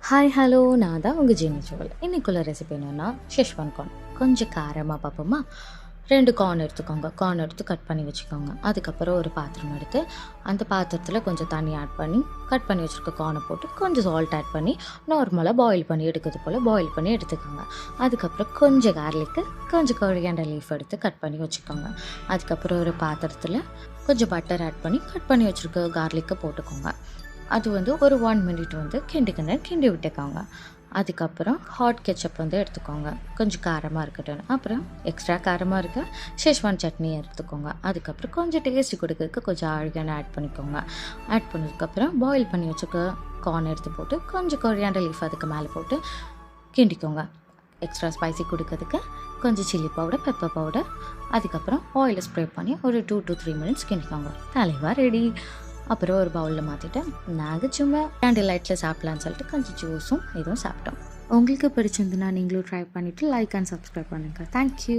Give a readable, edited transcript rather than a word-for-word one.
Hi hello நான் தான் உங்கள் ஜீனி ஜோல். இன்றைக்குள்ள ரெசிபி என்னென்னா ஷெஷ்வான் கார்ன். கொஞ்சம் காரமாக பார்ப்போமா? 2 கார்ன் எடுத்துக்கோங்க. கார்ன் எடுத்து கட் பண்ணி வச்சுக்கோங்க. அதுக்கப்புறம் ஒரு பாத்திரம் எடுத்து அந்த பாத்திரத்தில் கொஞ்சம் தண்ணி ஆட் பண்ணி கட் பண்ணி வச்சுருக்க கார்னை போட்டு கொஞ்சம் சால்ட் ஆட் பண்ணி நார்மலாக பாயில் பண்ணி எடுக்கிறது போல் பாயில் பண்ணி எடுத்துக்கோங்க. அதுக்கப்புறம் கொஞ்சம் கார்லிக்கு கொஞ்சம் கொரியாண்டர் லீஃப் எடுத்து கட் பண்ணி வச்சுக்கோங்க. அதுக்கப்புறம் ஒரு பாத்திரத்தில் கொஞ்சம் பட்டர் ஆட் பண்ணி கட் பண்ணி வச்சுருக்க கார்லிக்கை போட்டுக்கோங்க. அது ஒரு 1 மினிட் கிண்டி விட்டுக்கோங்க. அதுக்கப்புறம் ஹாட் கெச்சப் எடுத்துக்கோங்க. கொஞ்சம் காரமாக இருக்கட்டும். அப்புறம் எக்ஸ்ட்ரா காரமாக இருக்க ஷெஷ்வான் சட்னி எடுத்துக்கோங்க. அதுக்கப்புறம் கொஞ்சம் டேஸ்ட் கொடுக்கறதுக்கு கொஞ்சம் ஆர்கான் ஆட் பண்ணிக்கோங்க. ஆட் பண்ணதுக்கப்புறம் பாயில் பண்ணி வச்சுக்க கார்ன் எடுத்து போட்டு கொஞ்சம் கொரியாண்டர் லீஃப் அதுக்கு மேலே போட்டு கிண்டிக்கோங்க. எக்ஸ்ட்ரா ஸ்பைசி கொடுக்கறதுக்கு கொஞ்சம் சில்லி பவுடர், பெப்பர் பவுடர், அதுக்கப்புறம் ஆயிலை ஸ்ப்ரே பண்ணி ஒரு 2 to 3 மினிட்ஸ் கிண்டிக்கோங்க. தலைவா ரெடி. அப்புறம் ஒரு பவுலில் மாற்றிட்டு நாங்கள் சும்மா கேண்டில் லைட்டில் சாப்பிட்லான்னு சொல்லிட்டு கொஞ்சம் ஜூஸும் இதுவும் சாப்பிட்டோம். உங்களுக்கு பிடிச்சிருந்துன்னா நீங்களும் ட்ரை பண்ணிவிட்டு லைக் அண்ட் சப்ஸ்கிரைப் பண்ணுங்கள். தேங்க்யூ.